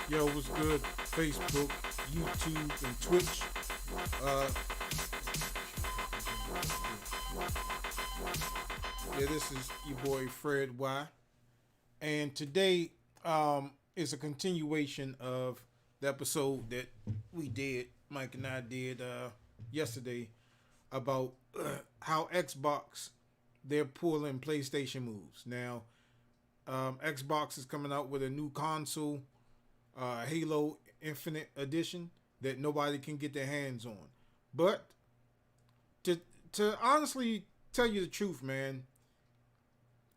Yo, what's good? Facebook, YouTube, and Twitch. Uh, yeah, this is your boy Fred Y. And today is a continuation of the episode that we did, Mike and I did yesterday, about how Xbox they're pulling PlayStation moves. Now, Xbox is coming out with a new console, Halo Infinite Edition, that nobody can get their hands on. But to to honestly tell you the truth, man,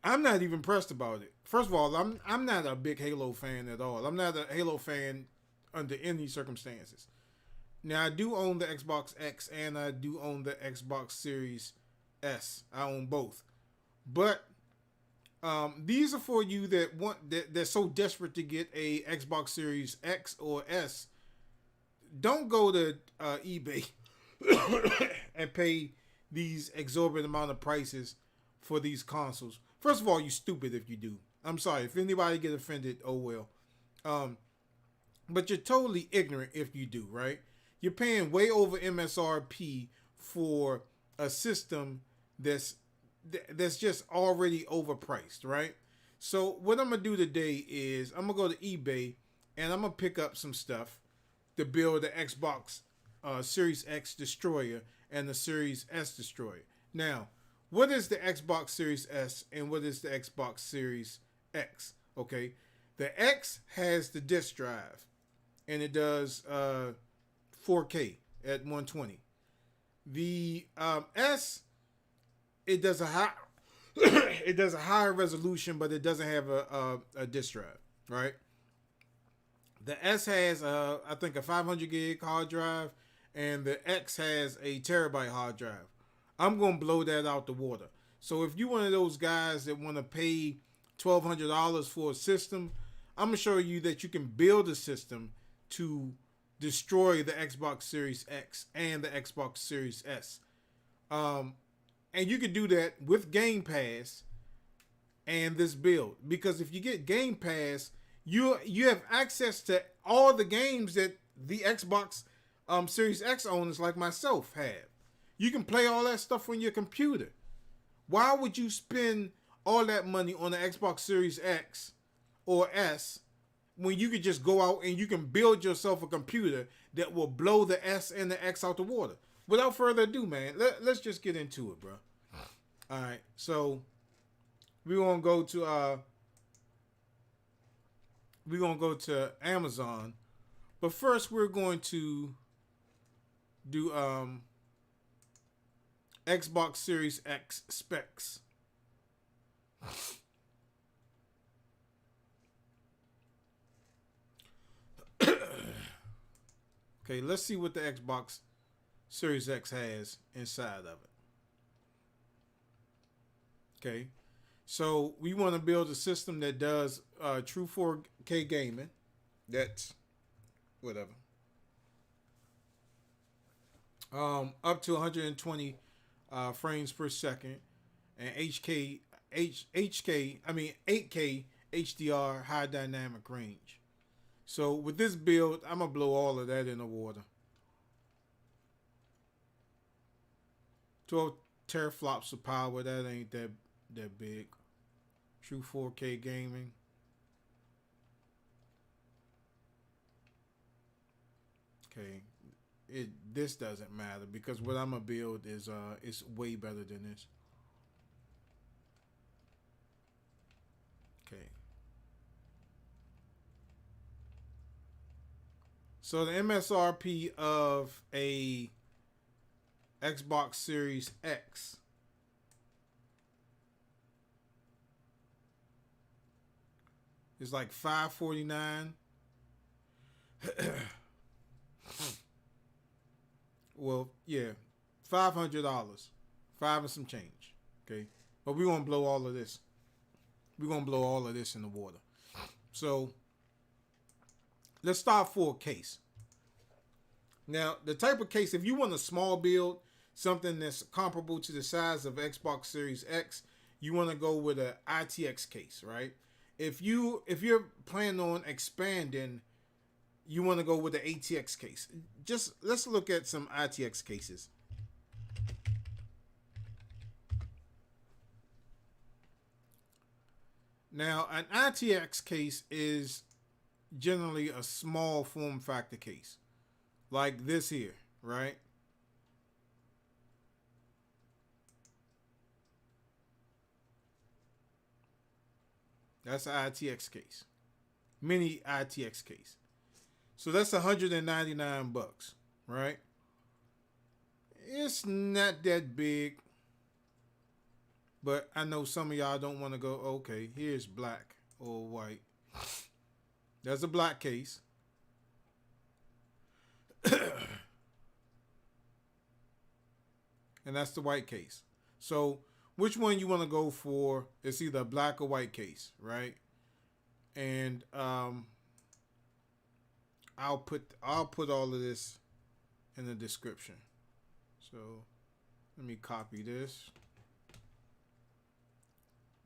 I'm not even pressed about it. First of all, I'm not a big Halo fan at all. I'm not a Halo fan under any circumstances. Now I do own the Xbox X and I do own the Xbox Series S. I own both. But these are for you that want that they're so desperate to get a Xbox Series X or S. Don't go to eBay and pay these exorbitant amount of prices for these consoles. First of all, you stupid if you do. I'm sorry if anybody get offended. Oh well. But you're totally ignorant if you do. Right? You're paying way over MSRP for a system that's just already overpriced, right? So what I'm gonna do today is I'm gonna go to eBay and I'm gonna pick up some stuff to build the Xbox Series X Destroyer and the Series S Destroyer. Now, what is the Xbox Series S and what is the Xbox Series X? Okay, the X has the disk drive and it does 4K at 120. The S, it does a high it does a higher resolution, but it doesn't have a disk drive, right? The S has I think a 500 gig hard drive, and the X has a terabyte hard drive. I'm gonna blow that out the water. So if you're one of those guys that want to pay $1,200 for a system, I'm gonna show you that you can build a system to destroy the Xbox Series X and the Xbox Series S. And you can do that with Game Pass and this build. Because if you get Game Pass, you have access to all the games that the Xbox Series X owners like myself have. You can play all that stuff on your computer. Why would you spend all that money on the Xbox Series X or S when you could just go out and you can build yourself a computer that will blow the S and the X out the water? Without further ado, man, let's just get into it, bro. All right, so we're gonna go to Amazon, but first we're going to do Xbox Series X specs. Okay, let's see what the Xbox Series X has inside of it. Okay, so we want to build a system that does true 4K gaming. That's whatever. Up to 120 frames per second, and 8K HDR high dynamic range. So with this build, I'm gonna blow all of that in the water. 12 teraflops of power. That ain't that big. True 4K gaming. Okay, this doesn't matter because what I'm gonna build is way better than this. Okay. So the MSRP of a Xbox Series X is like $549. Well, yeah, $500, five and some change. Okay, but we're gonna blow all of this. We're gonna blow all of this in the water. So let's start for a case. Now, the type of case, if you want a small build, something that's comparable to the size of Xbox Series X, you want to go with a ITX case, right? If you're planning on expanding, you want to go with the ATX case. Just let's look at some ITX cases. Now, an ITX case is generally a small form factor case, like this here, right? That's an ITX case, mini ITX case. So that's 199 bucks, right? It's not that big, but I know some of y'all don't want to go, okay, here's black or white. There's a black case. And that's the white case. So which one you want to go for? It's either a black or white case, right? And I'll put all of this in the description. So let me copy this.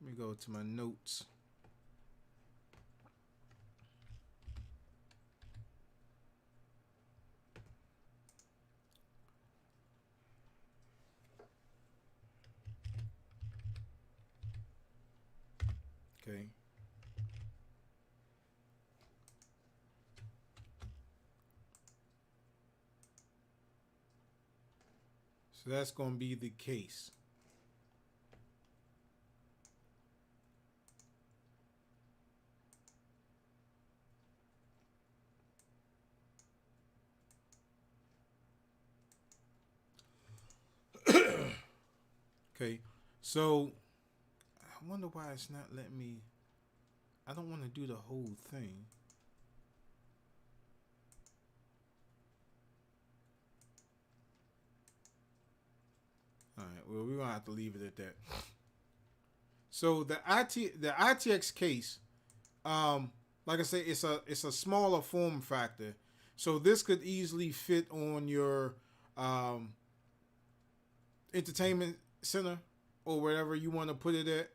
Let me go to my notes. Okay. So that's going to be the case. Okay. So I wonder why it's not letting me. I don't want to do the whole thing. All right. Well, we're gonna have to leave it at that. So the ITX case, like I say, it's a smaller form factor. So this could easily fit on your entertainment center or wherever you want to put it at.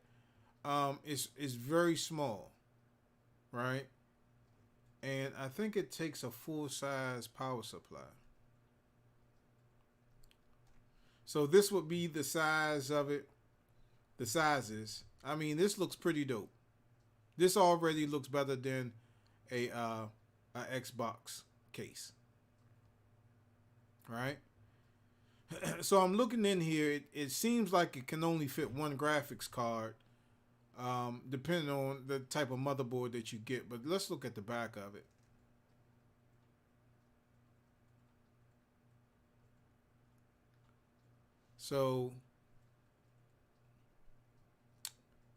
It's very small, right? And I think it takes a full size power supply. So this would be the size of it. The sizes. I mean, this looks pretty dope. This already looks better than a Xbox case, right? So I'm looking in here. It seems like it can only fit one graphics card, depending on the type of motherboard that you get. But let's look at the back of it. So,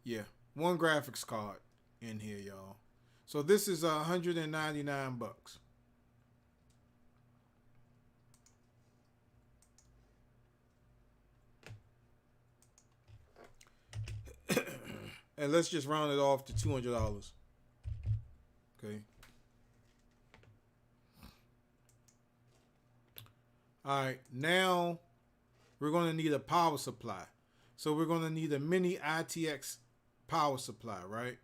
yeah, one graphics card in here, y'all. So this is 199 bucks. And let's just round it off to $200. Okay. All right. Now we're going to need a power supply. So we're going to need a mini ITX power supply, right?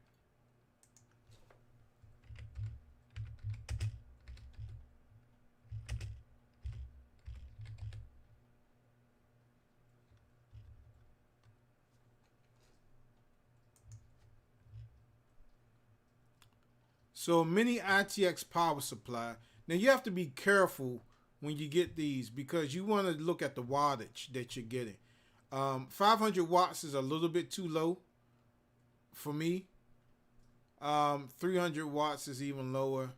So mini ITX power supply. Now you have to be careful when you get these because you want to look at the wattage that you're getting. 500 watts is a little bit too low for me. 300 watts is even lower.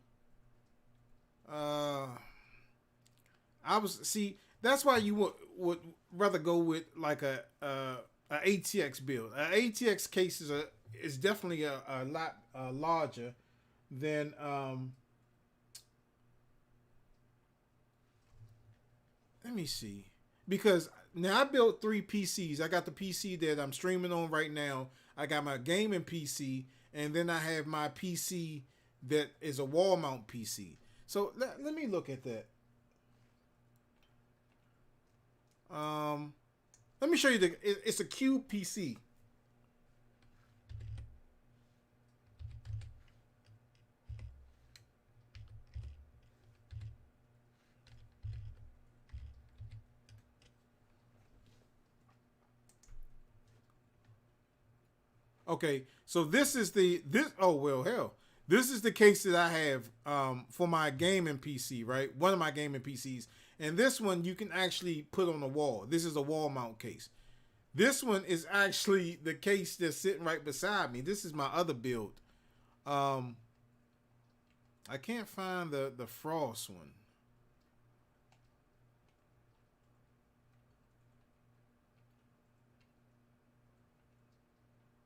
That's why you would rather go with like a ATX build. An ATX case is definitely a lot larger than let me see, because now I built 3 PCs. I got the PC that I'm streaming on right now. I got my gaming PC, and then I have my PC that is a wall mount PC. So let me look at that. Um, Let me show you it's a QPC. Okay, so this is this. Oh well, hell, this is the case that I have for my gaming PC, right? One of my gaming PCs, and this one you can actually put on the wall. This is a wall mount case. This one is actually the case that's sitting right beside me. This is my other build. Um, I can't find the Frost one.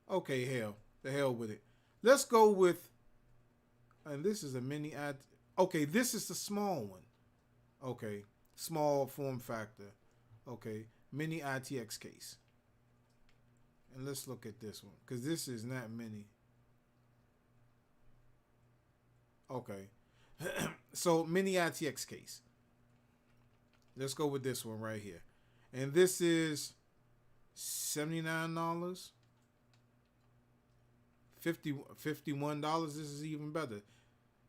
Okay, hell, the hell with it. Let's go with, and this is a mini. Okay, this is the small one. Okay, small form factor. Okay, mini ITX case. And let's look at this one because this is not mini. Okay, so mini ITX case. Let's go with this one right here, and this is $79. 51 This is even better.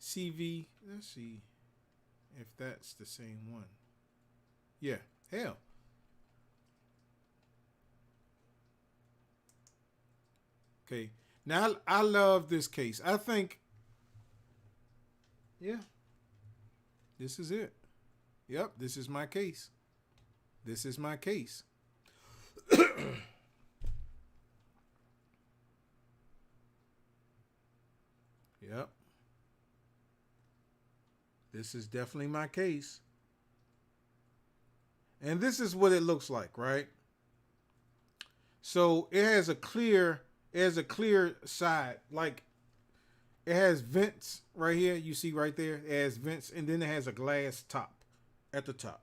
CV. Let's see if that's the same one. Yeah. Hell. Okay. Now I love this case. I think. Yeah. This is it. Yep. This is my case. This is my case. Yep. This is definitely my case. And this is what it looks like, right? So it has a clear side. Like it has vents right here. You see right there? It has vents, and then it has a glass top at the top.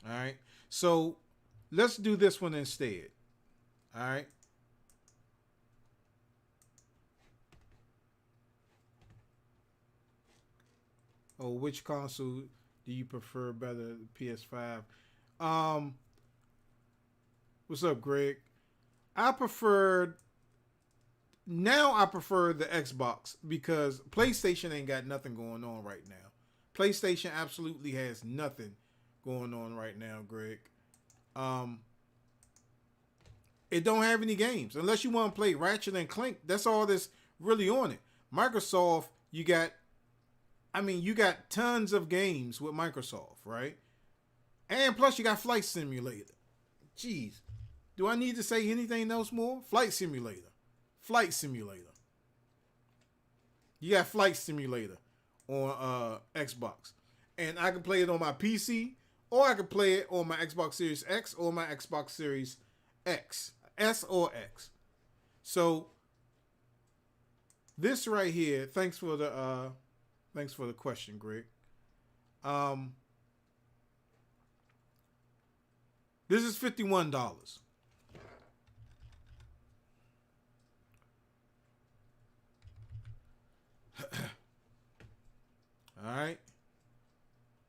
All right. So let's do this one instead. All right. Oh, which console do you prefer better, PS5? Um, what's up, Greg? I preferred I prefer the Xbox because PlayStation ain't got nothing going on right now. PlayStation absolutely has nothing going on right now, Greg. Um, it don't have any games unless you want to play Ratchet and Clank. That's all that's really on it. Microsoft, you got tons of games with Microsoft, right? And plus, you got Flight Simulator. Jeez, do I need to say anything else more? Flight Simulator. Flight Simulator. You got Flight Simulator on Xbox. And I can play it on my PC, or I can play it on my Xbox Series X or my Xbox Series X. S or X. So this right here, thanks for the question, Greg. Um this is $51. All right.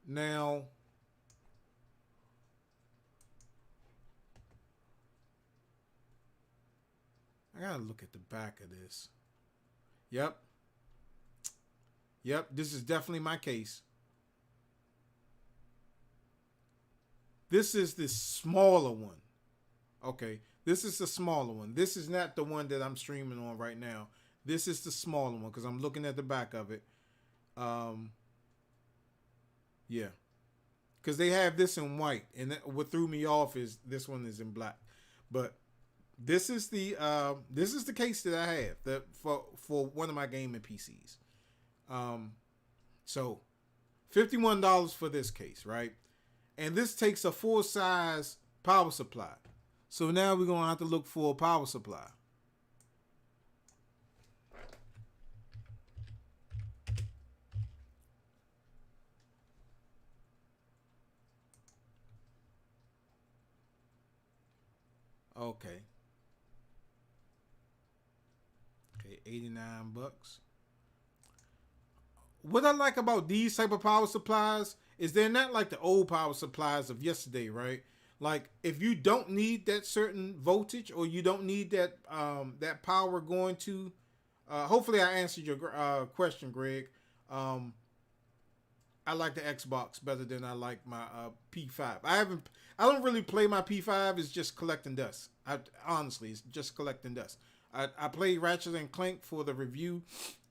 Now, I gotta look at the back of this. Yep. Yep. This is definitely my case. This is the smaller one. Okay. This is the smaller one. This is not the one that I'm streaming on right now. This is the smaller one because I'm looking at the back of it. Yeah. Because they have this in white, and what threw me off is this one is in black. But this is the case that I have for one of my gaming PCs. So $51 for this case, right? And this takes a full size power supply. So now we're gonna have to look for a power supply. Okay. Okay, $89. What I like about these type of power supplies is they're not like the old power supplies of yesterday, right? Like if you don't need that certain voltage or you don't need that power going to, hopefully I answered your question, Greg. Um, I like the Xbox better than I like my P5. I don't really play my P5. It's just collecting dust. Honestly, it's just collecting dust. I play Ratchet and Clank for the review,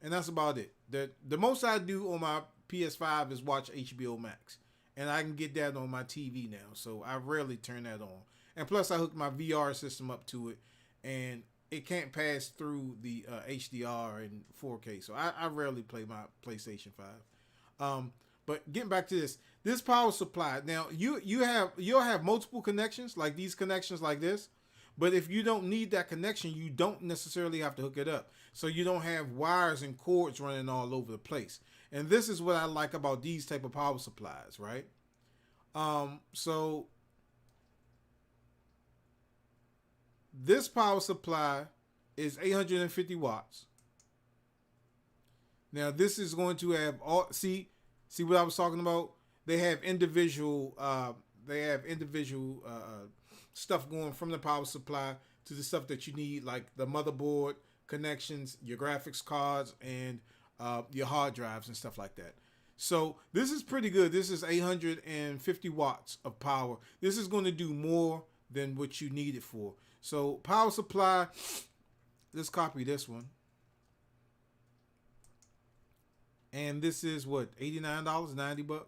and that's about it. The most I do on my PS5 is watch HBO Max, and I can get that on my TV now. So I rarely turn that on. And plus, I hook my VR system up to it, and it can't pass through the HDR and 4K. So I rarely play my PlayStation 5. But getting back to this power supply. Now you'll have multiple connections like these connections like this, but if you don't need that connection, you don't necessarily have to hook it up. So you don't have wires and cords running all over the place. And this is what I like about these type of power supplies, right? So this power supply is 850 watts. Now this is going to have all see what I was talking about. They have individual stuff going from the power supply to the stuff that you need, like the motherboard connections, your graphics cards, and your hard drives and stuff like that. So this is pretty good. This is 850 watts of power. This is going to do more than what you need it for. So power supply. Let's copy this one. And this is what, $89, $90.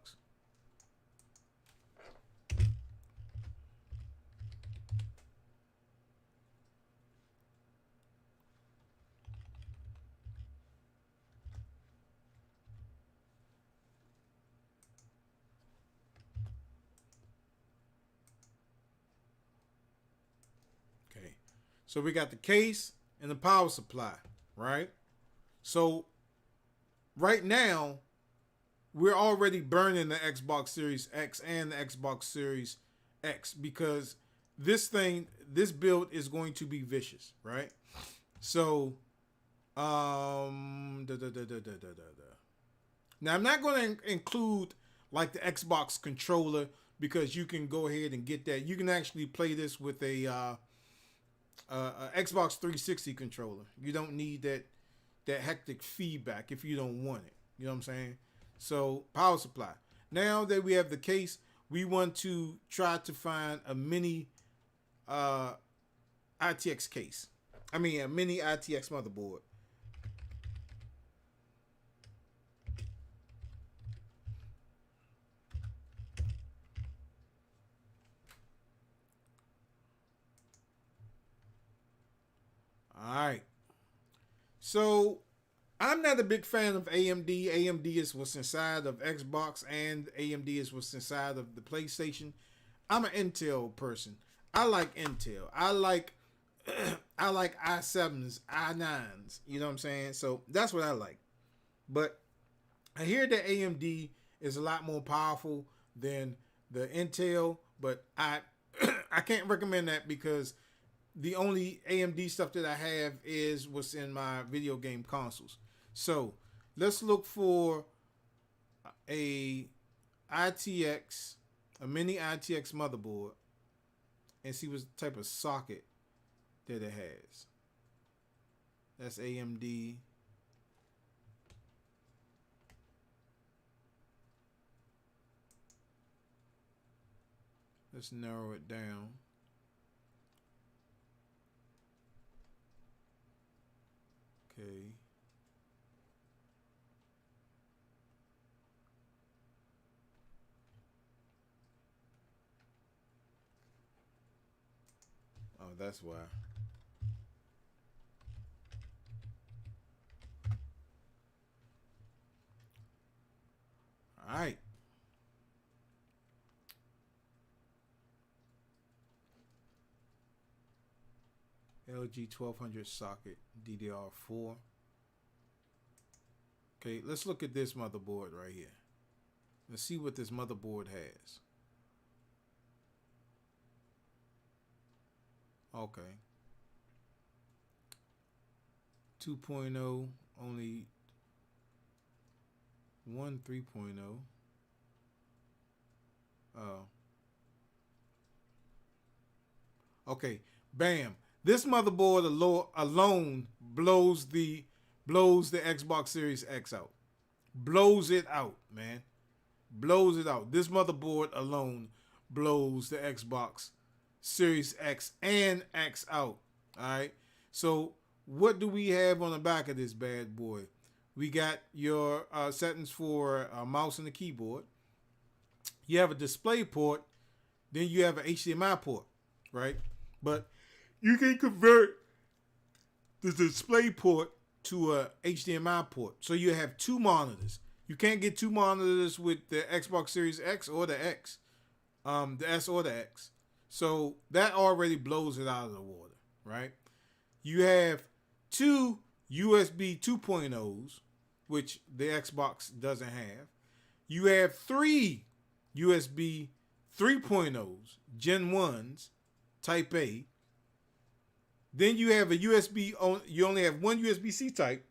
Okay. So we got the case and the power supply, right? So right now, we're already burning the Xbox Series X and the Xbox Series X because this build is going to be vicious, right? So, now I'm not going to include like the Xbox controller because you can go ahead and get that. You can actually play this with a Xbox 360 controller. You don't need that hectic feedback if you don't want it. You know what I'm saying? So power supply. Now that we have the case, we want to try to find a mini ITX case. I mean a mini ITX motherboard. All right. So I'm not a big fan of AMD. AMD is what's inside of Xbox, and AMD is what's inside of the PlayStation. I'm an Intel person. I like Intel. I like I like i7s, i9s. You know what I'm saying? So that's what I like. But I hear that AMD is a lot more powerful than the Intel, but I can't recommend that because the only AMD stuff that I have is what's in my video game consoles. So let's look for a ITX, a mini ITX motherboard, and see what type of socket that it has. That's AMD. Let's narrow it down. Okay. Oh, that's why. All right. LG 1200 socket DDR4. Okay, let's look at this motherboard right here. Let's see what this motherboard has. Okay. 2.0, only one 3.0. Uh, okay, bam. This motherboard alone blows the Xbox Series X out. Blows it out, man. Blows it out. This motherboard alone blows the Xbox Series X and X out. All right. So what do we have on the back of this bad boy? We got your settings for a mouse and a keyboard. You have a display port. Then you have an HDMI port, right? But you can convert the display port to a HDMI port. So you have two monitors. You can't get two monitors with the Xbox Series X or the X, the S or the X. So that already blows it out of the water, right? You have two USB 2.0s, which the Xbox doesn't have. You have three USB 3.0s, Gen 1s, Type A. Then you have a USB, you only have one USB-C type.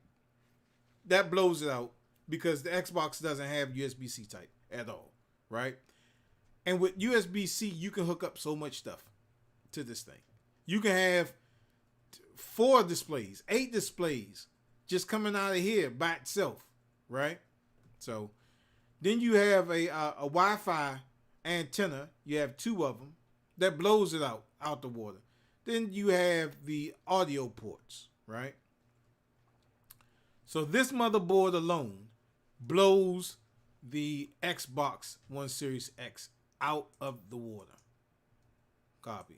That blows it out because the Xbox doesn't have USB-C type at all, right? And with USB-C, you can hook up so much stuff to this thing. You can have 4 displays, 8 displays just coming out of here by itself, right? So then you have a Wi-Fi antenna. You have 2 of them. That blows it out the water. Then you have the audio ports, right? So this motherboard alone blows the Xbox One Series X out of the water. Copy.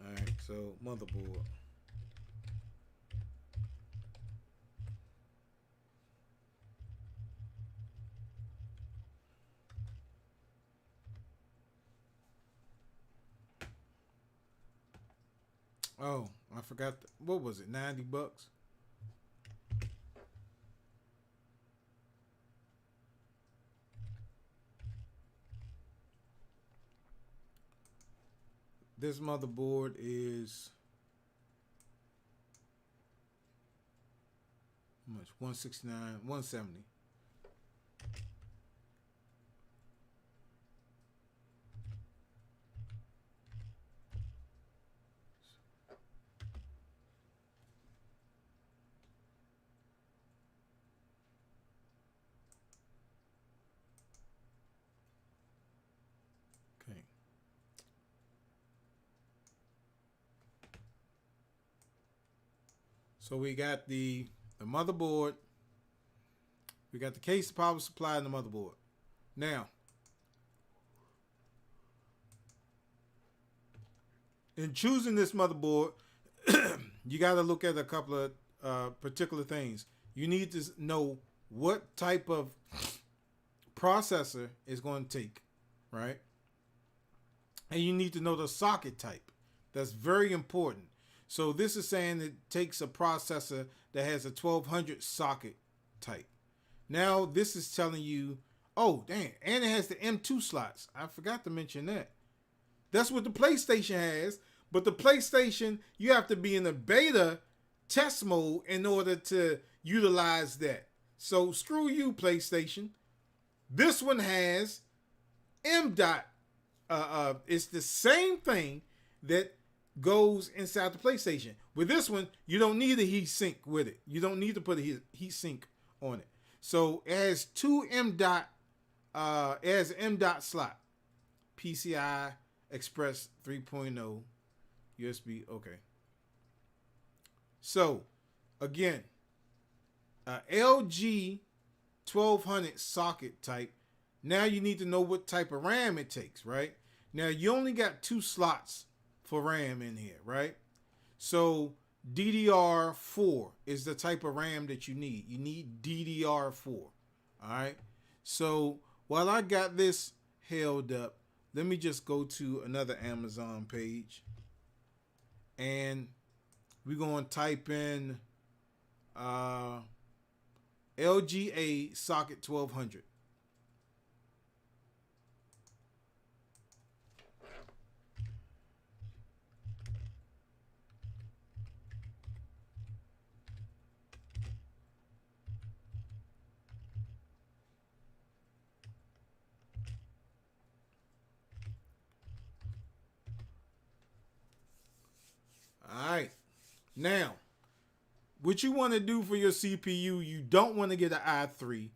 All right, so motherboard. Oh, I forgot. What was it? $90. This motherboard is how much? 169, 170. Okay. So we got the motherboard, we got the case, the power supply, and the motherboard. Now, in choosing this motherboard, you got to look at a couple of particular things. You need to know what type of processor is going to take, right? And you need to know the socket type. That's very important. So this is saying it takes a processor that has a 1200 socket type. Now this is telling you, oh dang, and it has the M2 slots. I forgot to mention that. That's what the PlayStation has, but the PlayStation, you have to be in the beta test mode in order to utilize that. So screw you, PlayStation. This one has M dot. It's the same thing that goes inside the PlayStation. With this one, you don't need a heat sink with it. You don't need to put a heat sink on it. So it has two M dot. It has an M dot slot. PCI Express 3.0 USB. Okay. So again, LG 1200 socket type. Now you need to know what type of RAM it takes, right? Now you only got 2 slots for RAM in here, right? So DDR4 is the type of RAM that you need. You need DDR4, all right? So while I got this held up, let me just go to another Amazon page and we're going to type in uh, LGA socket 1200. All right. Now, what you want to do for your CPU, you don't want to get an i3.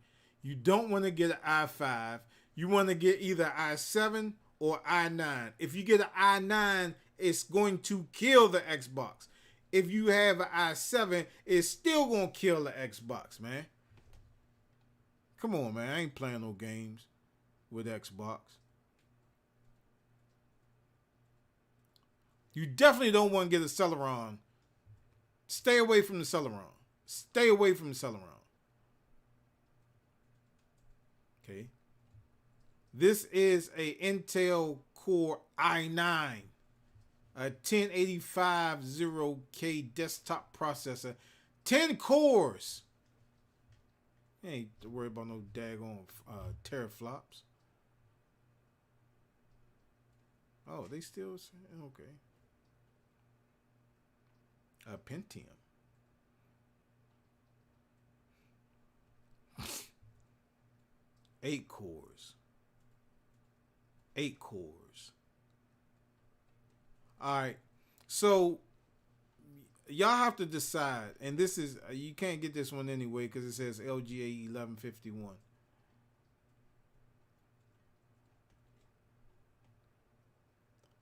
You don't want to get an i5. You want to get either i7 or i9. If you get an i9, it's going to kill the Xbox. If you have an i7, it's still going to kill the Xbox, man. Come on, man. I ain't playing no games with Xbox. You definitely don't want to get a Celeron. Stay away from the Celeron. Stay away from the Celeron. Okay. This is a Intel Core i9, a 10850K desktop processor, 10 cores. You ain't to worry about no daggone teraflops. Oh, they still okay. A Pentium. Eight cores. 8 cores. All right. So y'all have to decide, and this is you can't get this one anyway because it says LGA 1151.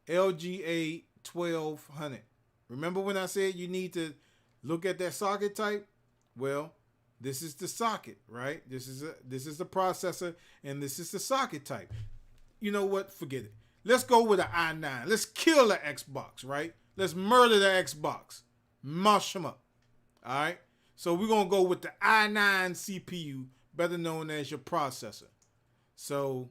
LGA 1200. Remember when I said you need to look at that socket type? Well, this is the socket, right? This is the processor, and this is the socket type. You know what? Forget it. Let's go with an i9. Let's kill the Xbox, right? Let's murder the Xbox. Mush them up. All right? So we're going to go with the i9 CPU, better known as your processor. So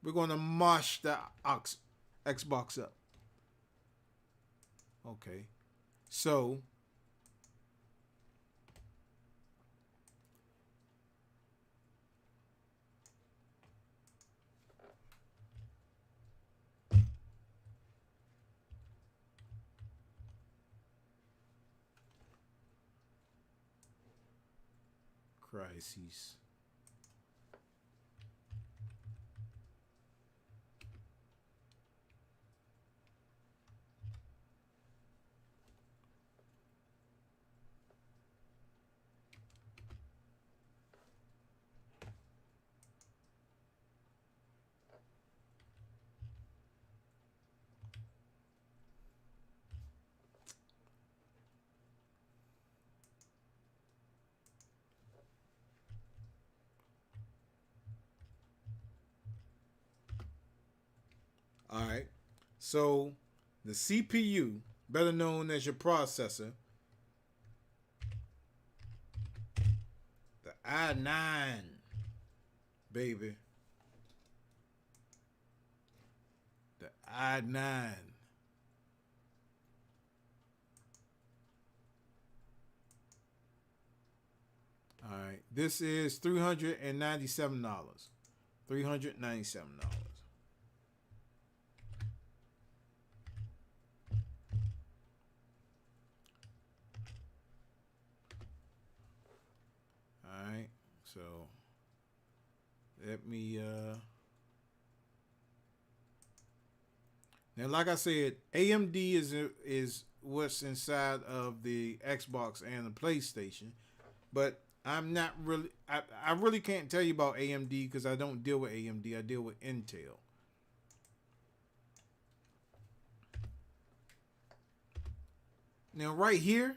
we're going to mush the Xbox up. Okay. So crises. All right. So the CPU, better known as your processor, the i9, baby. The i9. All right. This is $397. $397. All right. So let me now, like I said, AMD is what's inside of the Xbox and the PlayStation, but I'm not really. I really can't tell you about AMD because I don't deal with AMD. I deal with Intel. Now, right here,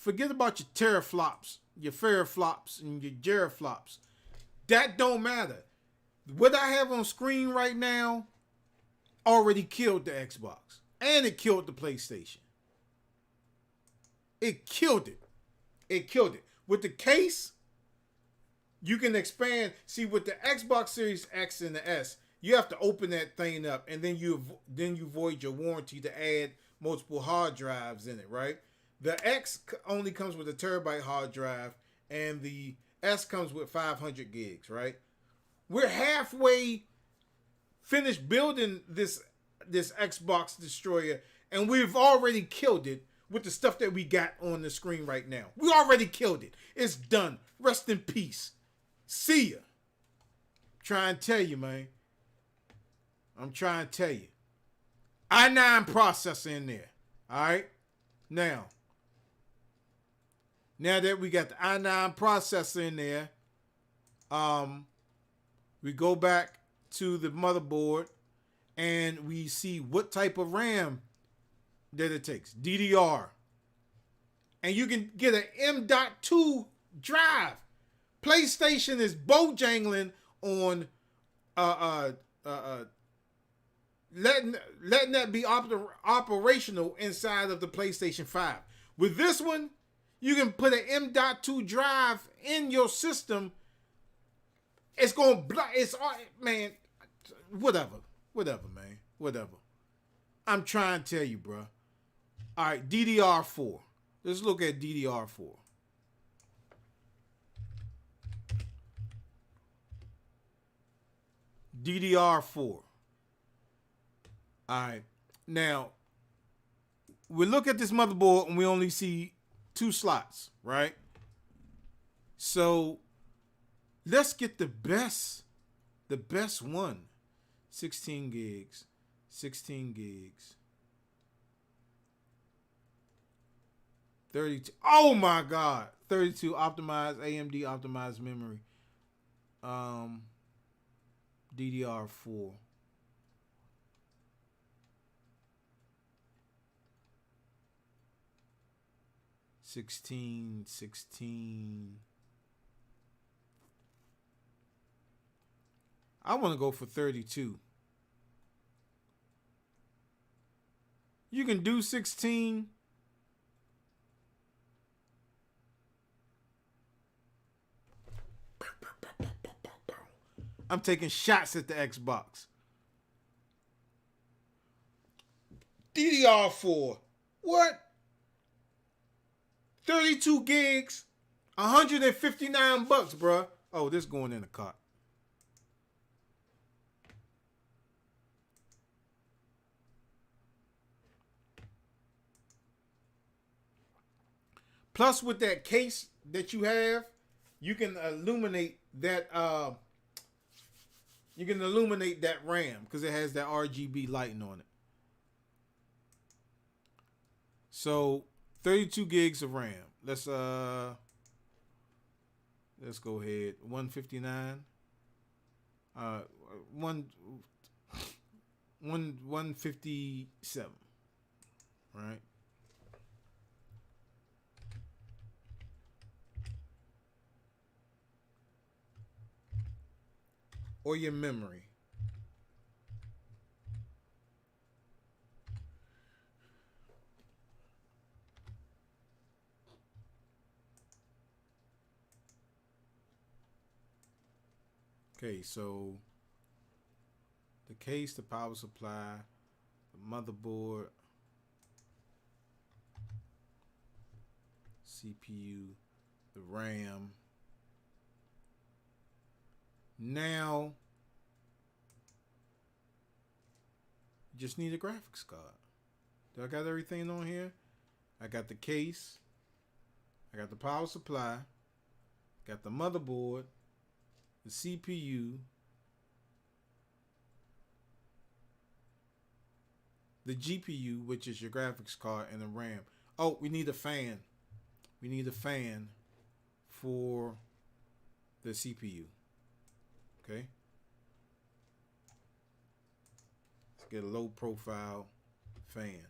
forget about your teraflops, your ferroflops, and your geraflops. That don't matter. What I have on screen right now already killed the Xbox. And it killed the PlayStation. It killed it. It killed it. With the case, you can expand. See, with the Xbox Series X and the S, you have to open that thing up, and then you void your warranty to add multiple hard drives in it, right? The X only comes with a terabyte hard drive, and the S comes with 500 gigs, right? We're halfway finished building this Xbox Destroyer, and we've already killed it with the stuff that we got on the screen right now. We already killed it. It's done. Rest in peace. See ya. Trying to tell you, man. I'm trying to tell you. i9 processor in there. Alright? Now that we got the i9 processor in there, we go back to the motherboard and we see what type of RAM that it takes. DDR. And you can get an M.2 drive. PlayStation is bojangling on letting that be operational inside of the PlayStation 5. With this one, you can put an M.2 drive in your system. It's going to block. It's, man, whatever, man. Whatever. I'm trying to tell you, bro. All right, DDR4. Let's look at DDR4. DDR4. All right. Now, we look at this motherboard and we only see 2 slots, right? So, let's get the best one. 16 gigs. 16 gigs. 32. Oh my God. 32 optimized, AMD optimized memory. DDR4. Sixteen. I want to go for 32. You can do 16. I'm taking shots at the Xbox. DDR4. What? 32 gigs. $159, bruh. Oh, this going in the cart. Plus, with that case that you have, you can illuminate that. You can illuminate that RAM because it has that RGB lighting on it. So 32 gigs of RAM. Let's go ahead. 159. 157. Right. Or your memory. Okay, so the case, the power supply, the motherboard, CPU, the RAM. Now, you just need a graphics card. Do I got everything on here? I got the case. I got the power supply. Got the motherboard. The CPU. The GPU, which is your graphics card, and the RAM. Oh, we need a fan. We need a fan for the CPU. Okay. Let's get a low profile fan.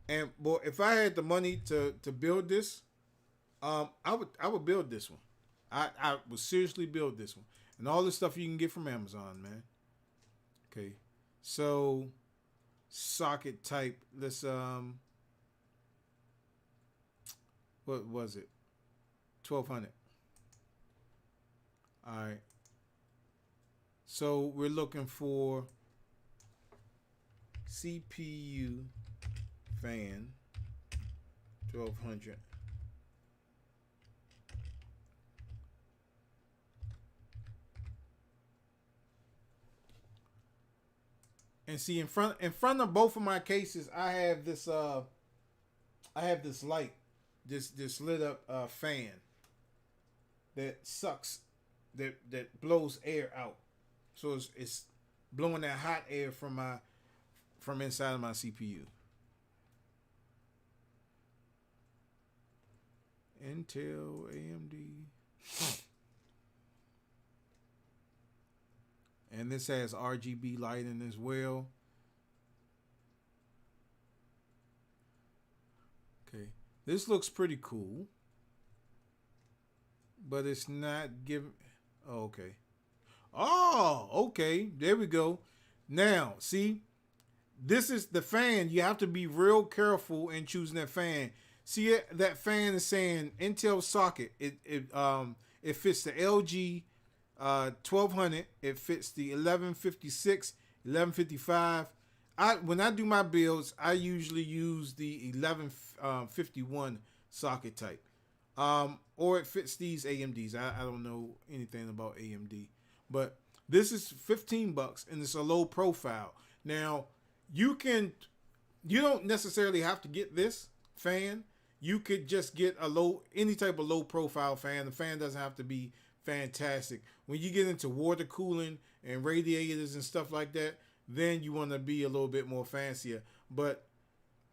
And boy, if I had the money to build this, I would build this one. I would seriously build this one. And all this stuff you can get from Amazon, man. Okay. So socket type, let's what was it? 1200. All right. So we're looking for CPU fan 1200. And see, in front of both of my cases, I have this light, this lit up fan that sucks, that blows air out. So it's blowing that hot air from inside of my CPU. Intel, AMD. And this has RGB lighting as well. Okay. This looks pretty cool. But it's not giving... Oh, okay. Oh, okay. There we go. Now, see, this is the fan. You have to be real careful in choosing that fan. See, that fan is saying Intel socket. It fits the LG 1200. It fits the 1156, 1155. When I do my builds, I usually use the 1151 socket type. Or it fits these AMDs. I don't know anything about AMD, but this is $15 and it's a low profile. Now you don't necessarily have to get this fan. You could just get any type of low profile fan. The fan doesn't have to be fantastic. When you get into water cooling and radiators and stuff like that, then you want to be a little bit more fancier. But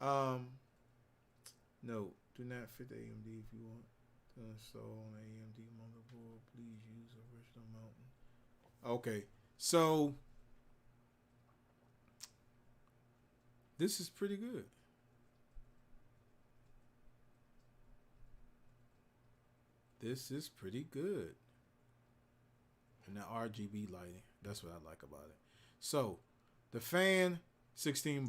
no, do not fit the AMD if you want to install an AMD motherboard. Please use original mountain. Okay, so this is pretty good. This is pretty good. And the RGB lighting, that's what I like about it. So, the fan, $16.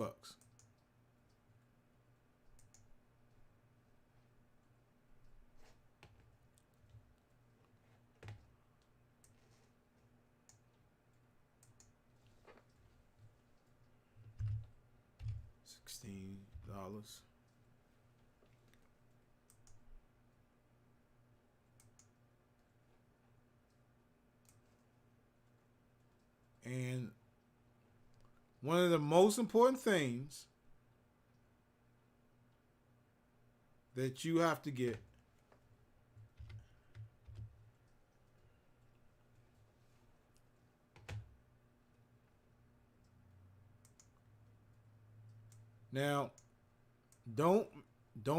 $16. And one of the most important things that you have to get now, don't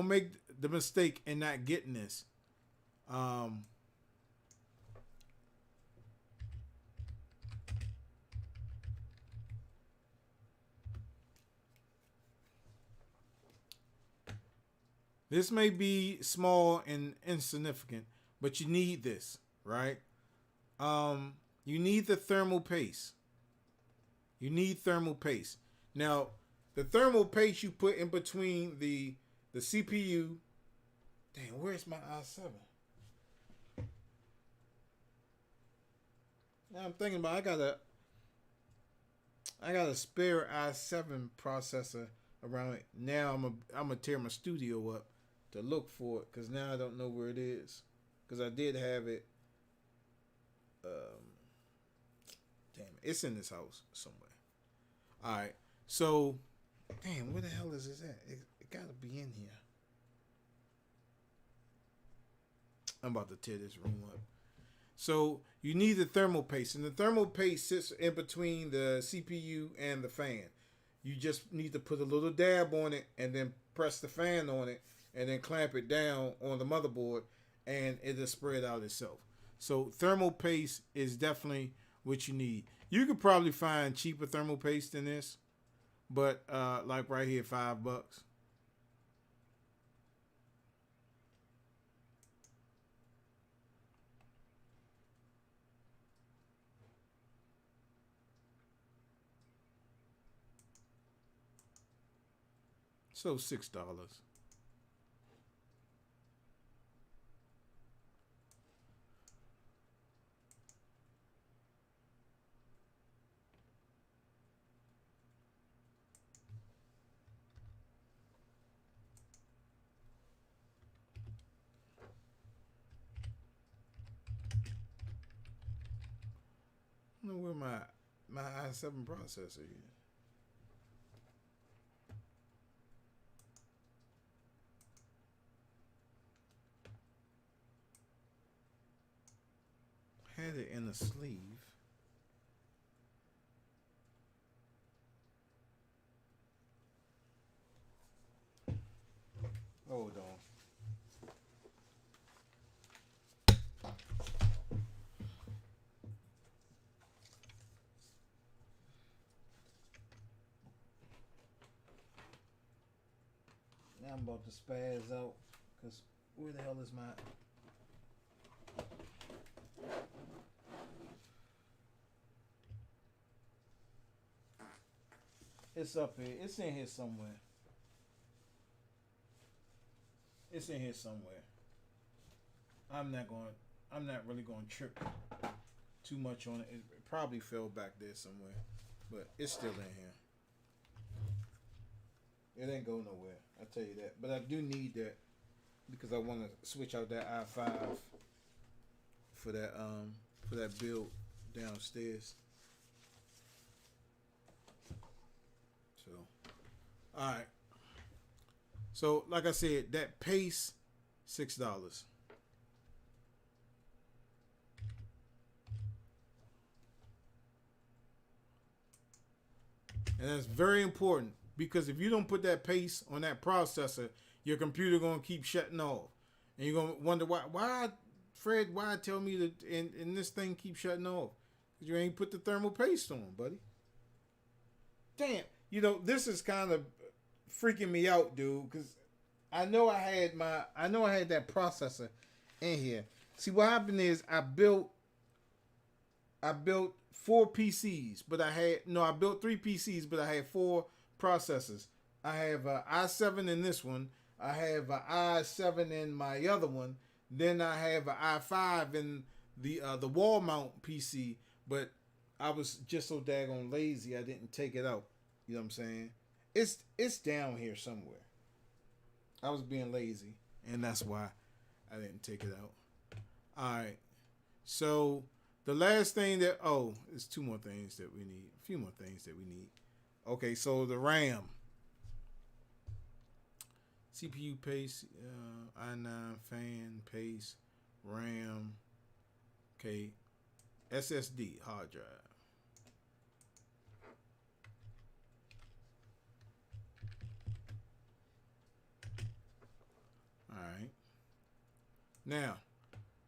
make the mistake in not getting this. This may be small and insignificant, but you need this, right? You need the thermal paste. You need thermal paste. Now, the thermal paste you put in between the CPU. Damn, where's my i7? Now I'm thinking about I got a spare i7 processor around it. Now I'm gonna tear my studio up to look for it because now I don't know where it is because I did have it. Damn it, it's in this house somewhere. All right, so damn, where the hell is this at? It gotta be in here. I'm about to tear this room up. So you need the thermal paste, and the thermal paste sits in between the CPU and the fan. You just need to put a little dab on it and then press the fan on it and then clamp it down on the motherboard and it'll spread out itself. So thermal paste is definitely what you need. You could probably find cheaper thermal paste than this, but like right here, $5. So $6. I don't know where my i7 processor is. Had it in a sleeve. Hold on. Now I'm about to spaz out because where the hell is my? It's up here. It's in here somewhere. It's in here somewhere. I'm not going. I'm not really going to trip too much on it. It probably fell back there somewhere, but it's still in here. It ain't go nowhere. I tell you that. But I do need that because I want to switch out that i5 for that build downstairs. So, all right. So, like I said, that pace, $6. And that's very important because if you don't put that pace on that processor, your computer gonna keep shutting off, and you're gonna wonder why Fred, why tell me that and this thing keep shutting off? Because you ain't put the thermal paste on, buddy. Damn, this is kind of freaking me out, dude. Because I know I had that processor in here. See, what happened is I built four PCs, but I built three PCs, but I had four processors. I have an i7 in this one. I have an i7 in my other one. Then I have an i5 in the wall mount PC. But I was just so daggone lazy, I didn't take it out. You know what I'm saying? It's down here somewhere. I was being lazy, and that's why I didn't take it out. All right, so. The last thing there's two more things that we need. A few more things that we need. Okay, so the RAM. CPU pace, i9 fan pace, RAM. Okay, SSD hard drive. All right. Now,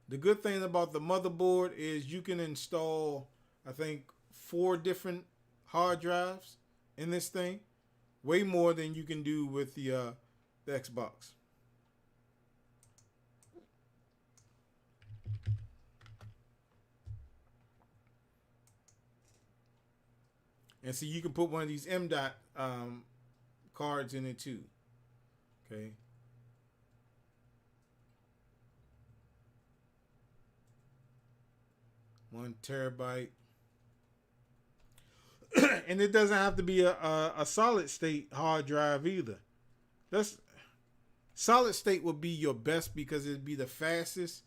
the good thing about the motherboard is you can install, I think, 4 different hard drives in this thing. Way more than you can do with the Xbox. And so you can put one of these M.dot cards in it too. Okay. 1 TB. And it doesn't have to be a solid state hard drive either. That's solid state would be your best because it'd be the fastest,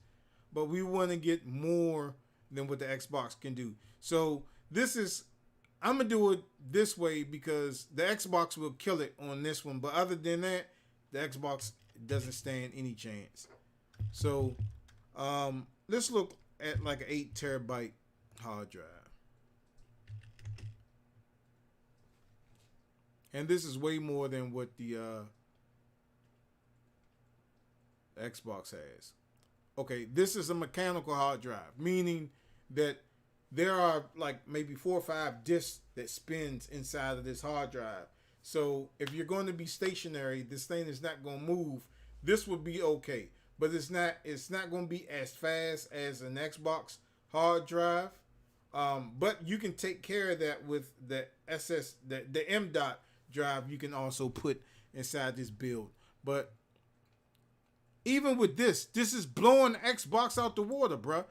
but we want to get more than what the Xbox can do. So I'm gonna do it this way because the Xbox will kill it on this one, but other than that, the Xbox doesn't stand any chance. So let's look at like an 8 TB hard drive. And this is way more than what the Xbox has. Okay, this is a mechanical hard drive, meaning that there are like maybe 4 or 5 disks that spins inside of this hard drive. So if you're going to be stationary, this thing is not going to move. This would be okay, but it's not going to be as fast as an Xbox hard drive. But you can take care of that with the the M.dot drive. You can also put inside this build. But even with this is blowing Xbox out the water, bruh.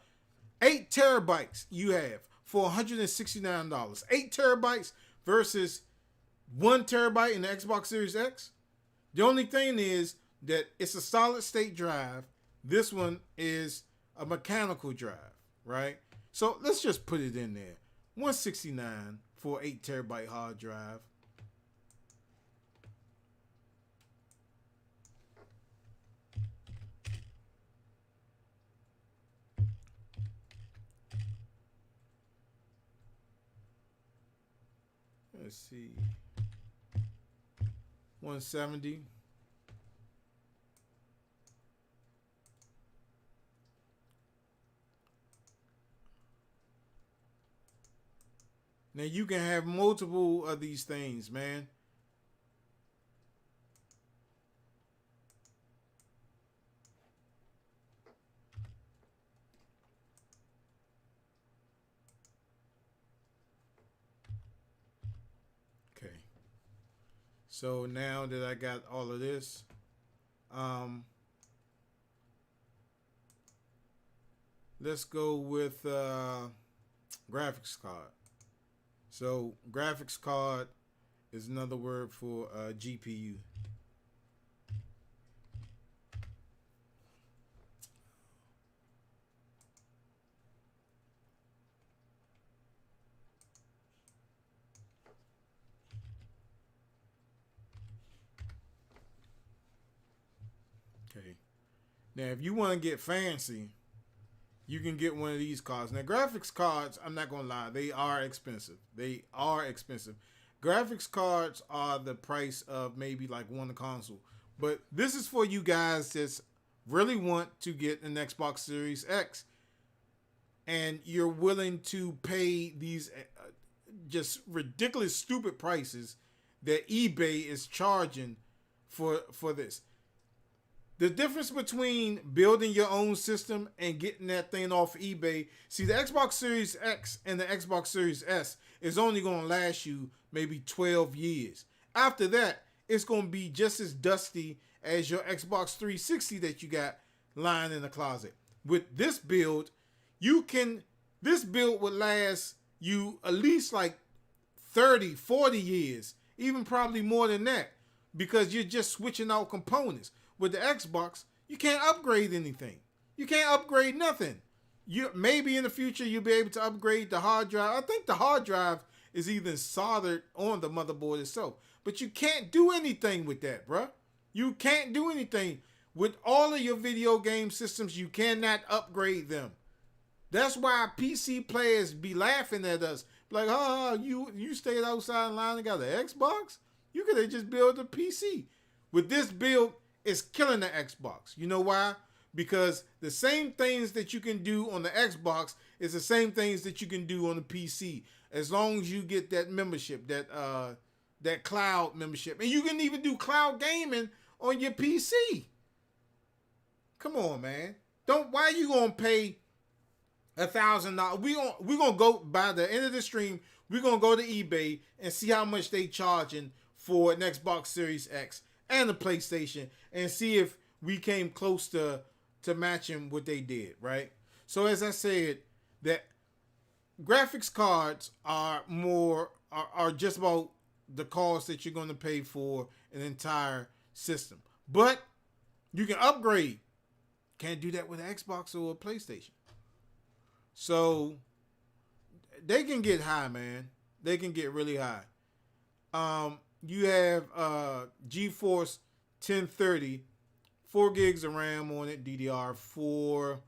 8 terabytes you have for $169. 8 terabytes versus 1 terabyte in the Xbox Series X. The only thing is that it's a solid state drive. This one is a mechanical drive, right? So let's just put it in there. 169 for 8 terabyte hard drive. Let's see. 170. Now you can have multiple of these things, man. Okay. So now that I got all of this, let's go with graphics card. So graphics card is another word for GPU. Okay. Now, if you want to get fancy, you can get one of these cards. Now, graphics cards, I'm not going to lie, they are expensive. They are expensive. Graphics cards are the price of maybe like one console. But this is for you guys that really want to get an Xbox Series X. And you're willing to pay these just ridiculous, stupid prices that eBay is charging for this. The difference between building your own system and getting that thing off eBay, see, the Xbox Series X and the Xbox Series S is only going to last you maybe 12 years. After that, it's going to be just as dusty as your Xbox 360 that you got lying in the closet. With this build, this build would last you at least like 30, 40 years, even probably more than that, because you're just switching out components. With the Xbox, you can't upgrade anything. You can't upgrade nothing. Maybe in the future you'll be able to upgrade the hard drive. I think the hard drive is even soldered on the motherboard itself. But you can't do anything with that, bruh. You can't do anything. With all of your video game systems, you cannot upgrade them. That's why PC players be laughing at us. Like, you stayed outside in line and got an Xbox? You could have just built a PC. With this build, it's killing the Xbox. You know why? Because the same things that you can do on the Xbox is the same things that you can do on the PC. As long as you get that membership, that cloud membership. And you can even do cloud gaming on your PC. Come on, man. Why are you gonna pay $1,000? We're gonna go by the end of the stream, we're gonna go to eBay and see how much they charging for an Xbox Series X and the PlayStation, and see if we came close to matching what they did, right? So as I said, that graphics cards are just about the cost that you're going to pay for an entire system. But you can upgrade. Can't do that with an Xbox or a PlayStation. So they can get high, man. They can get really high. You have GeForce 1030, 4 gigs of RAM on it, DDR4.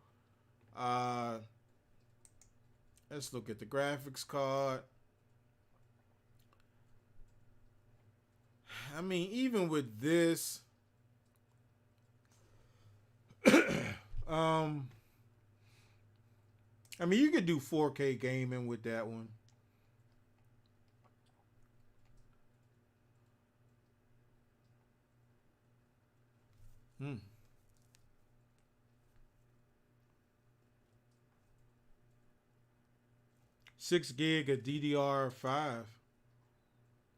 Let's look at the graphics card. I mean, even with this, I mean, you could do 4K gaming with that one. Hmm. Six gig of DDR5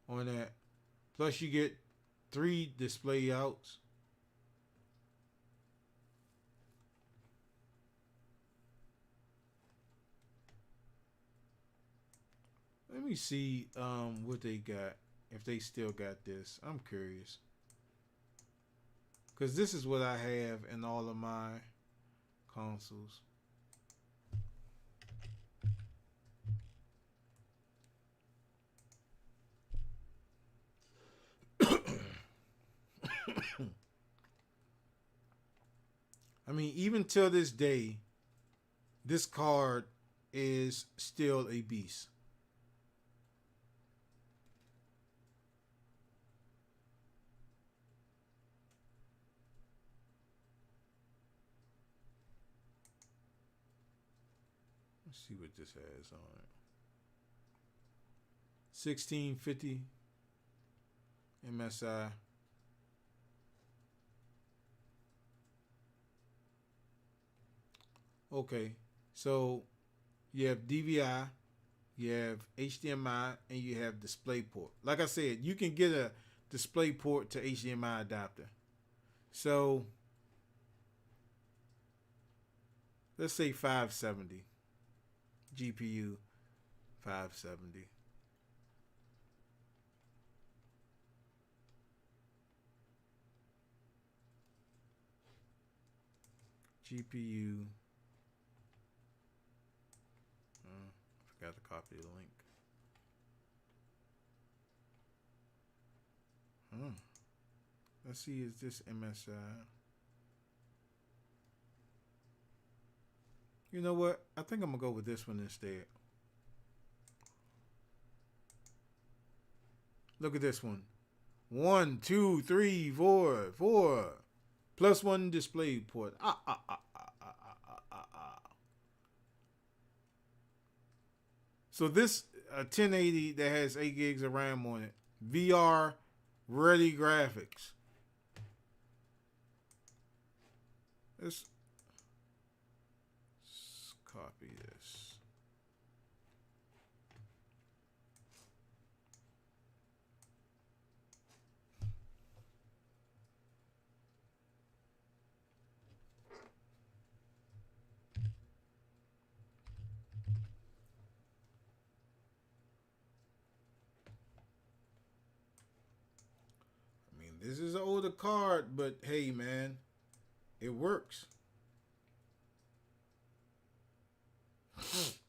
on that. Plus you get three display outs. Let me see what they got. If they still got this, I'm curious. Cause this is what I have in all of my consoles. I mean, even till this day, this card is still a beast. Let's see what this has on it. 1650 MSI. Okay, so you have DVI, you have HDMI, and you have DisplayPort. Like I said, you can get a DisplayPort to HDMI adapter. So let's say 570 GPU, 570. GPU. Forgot to copy the link. Let's see, is this MSI? You know what? I think I'm gonna go with this one instead. Look at this one. 1, 2, 3, 4, 4. Plus one display port. So this 1080 that has 8 gigs of RAM on it. VR ready graphics. Let's copy this. I mean, this is an older card, but hey, man, it works.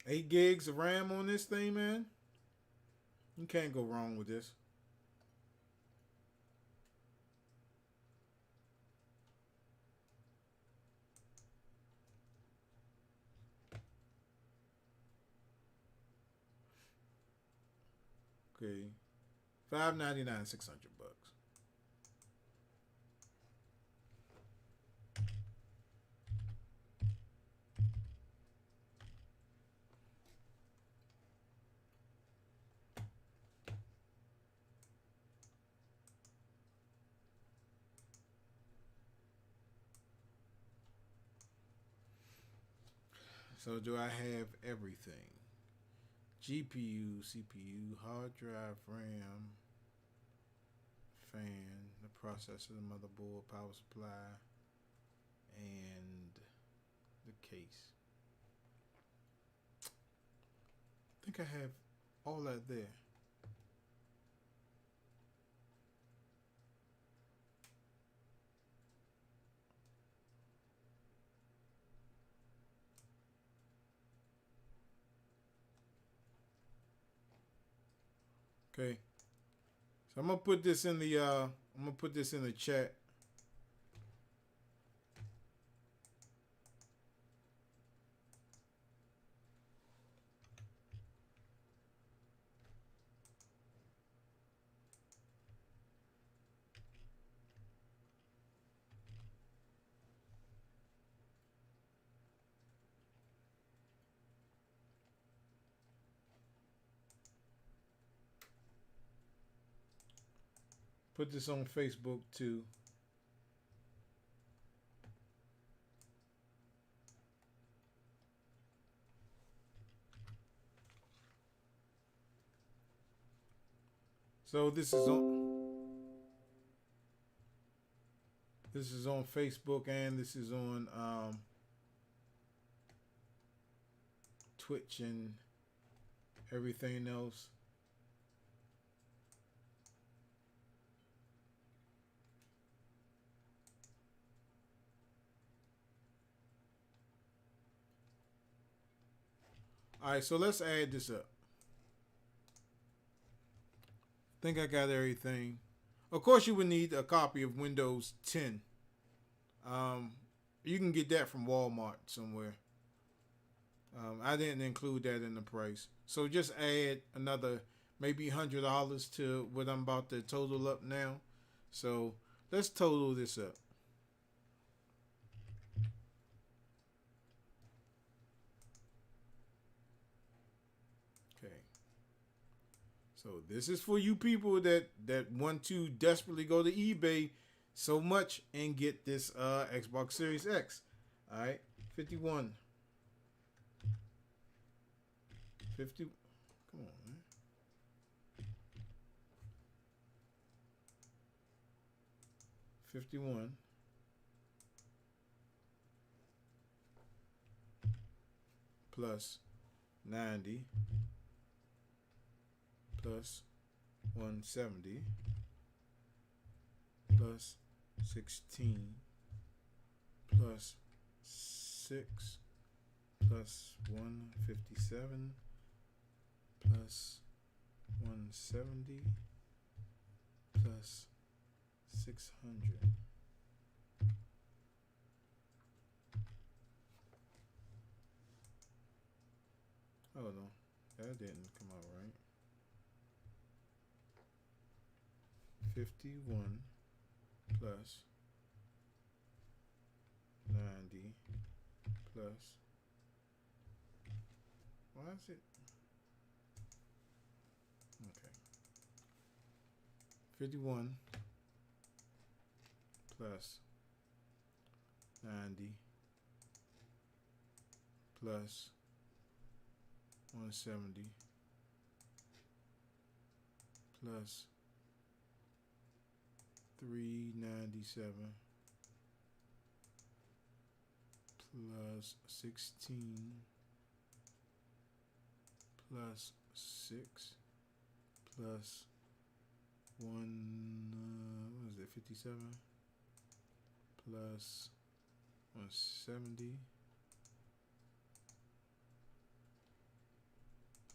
8 gigs of RAM on this thing, man. You can't go wrong with this. Okay, $599, $600. So do I have everything? GPU, CPU, hard drive, RAM, fan, the processor, the motherboard, power supply, and the case. I think I have all that there. Okay. So I'm gonna put this in the chat. Put this on Facebook too. So this is on. This is on Facebook and this is on Twitch and everything else. All right, so let's add this up. Think I got everything. Of course, you would need a copy of Windows 10. Um, you can get that from Walmart somewhere. I didn't include that in the price. So just add another maybe $100 to what I'm about to total up now. So let's total this up. Okay. So this is for you people that want to desperately go to eBay so much and get this Xbox Series X. All right, 51. 50. Come on, man. 51 plus 90 plus 170 plus 16 plus 6 plus 157 plus 170 plus 600. Oh no, that didn't come out right. 51 plus 90 plus, why is it? Okay. 51 plus 90 plus 170 plus 397 plus 16 plus 6 plus 1, what is it, 57 plus 170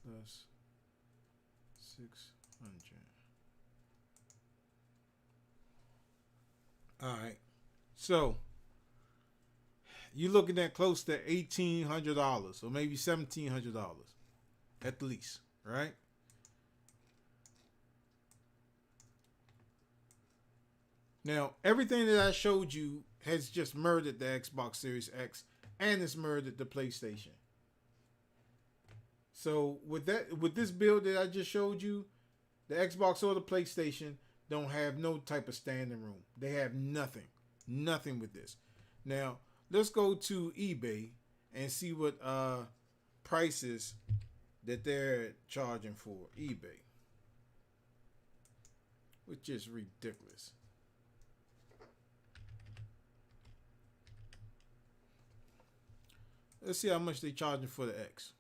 plus 600. All right, so you're looking at close to $1,800 or maybe $1,700 at the least, right? Now, everything that I showed you has just murdered the Xbox Series X and it's murdered the PlayStation. So with this build that I just showed you, the Xbox or the PlayStation don't have no type of standing room. They have nothing with this. Now let's go to eBay and see what prices that they're charging for eBay, which is ridiculous. Let's see how much they're charging for the X,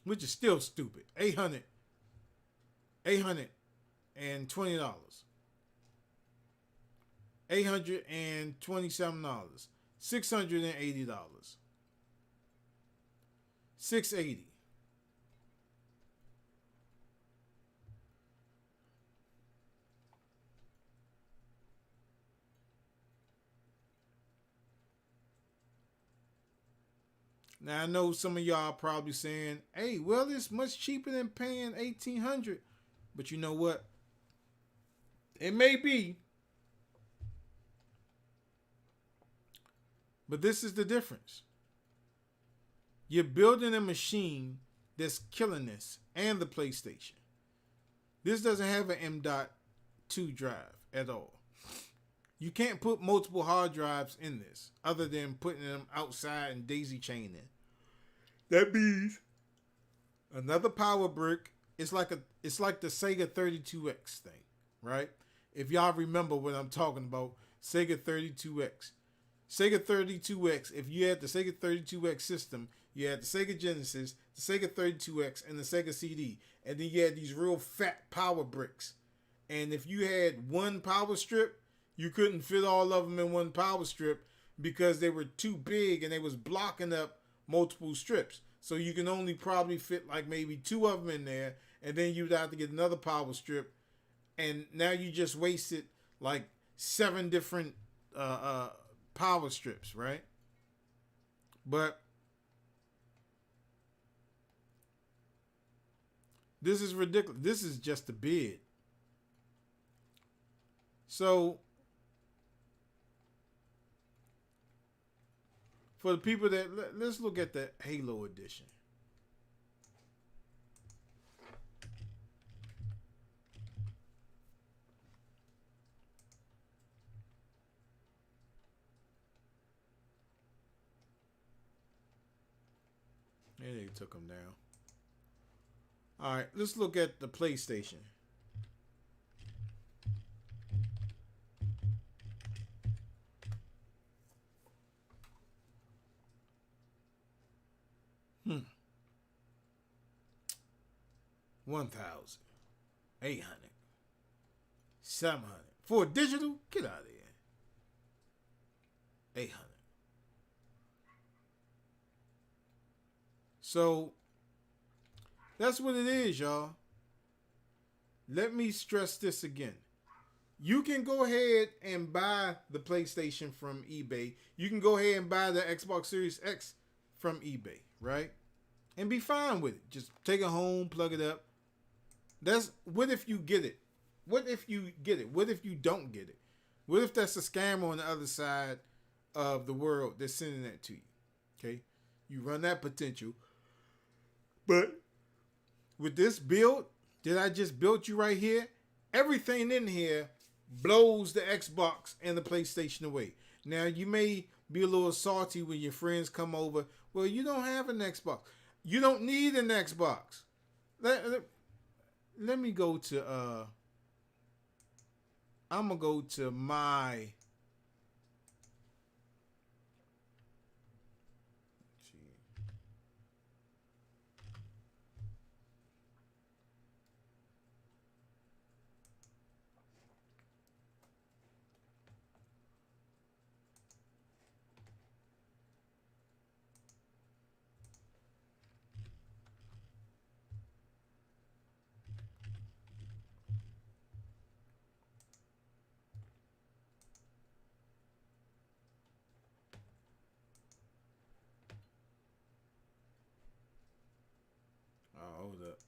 which is still stupid. $820, $827, $680, $680. Now I know some of y'all probably saying, "Hey, well, it's much cheaper than paying $1,800," but you know what? It may be, but this is the difference. You're building a machine that's killing this and the PlayStation. This doesn't have an M.2 drive at all. You can't put multiple hard drives in this other than putting them outside and daisy chaining. That means another power brick. It's like the Sega 32X thing. right? If y'all remember what I'm talking about, Sega 32X. Sega 32X, if you had the Sega 32X system, you had the Sega Genesis, the Sega 32X, and the Sega CD. And then you had these real fat power bricks. And if you had one power strip, you couldn't fit all of them in one power strip because they were too big and they was blocking up multiple strips. So you can only probably fit like maybe two of them in there, and then you'd have to get another power strip. And now you just wasted like 7 different power strips, right? But this is ridiculous. This is just a bid. So for the people that, let's look at the Halo edition. And they took them down. All right, let's look at the PlayStation. Hmm. 1,000, 800, 700 for a digital. Get out of here. 800. So that's what it is, y'all. Let me stress this again. You can go ahead and buy the PlayStation from eBay. You can go ahead and buy the Xbox Series X from eBay, right? And be fine with it. Just take it home, plug it up. That's what if you get it? What if you get it? What if you don't get it? What if that's a scammer on the other side of the world that's sending that to you? Okay? You run that potential. But with this build that I just built you right here, everything in here blows the Xbox and the PlayStation away. Now, you may be a little salty when your friends come over. Well, you don't have an Xbox. You don't need an Xbox. Let me go to, I'm going to go to my, hold up.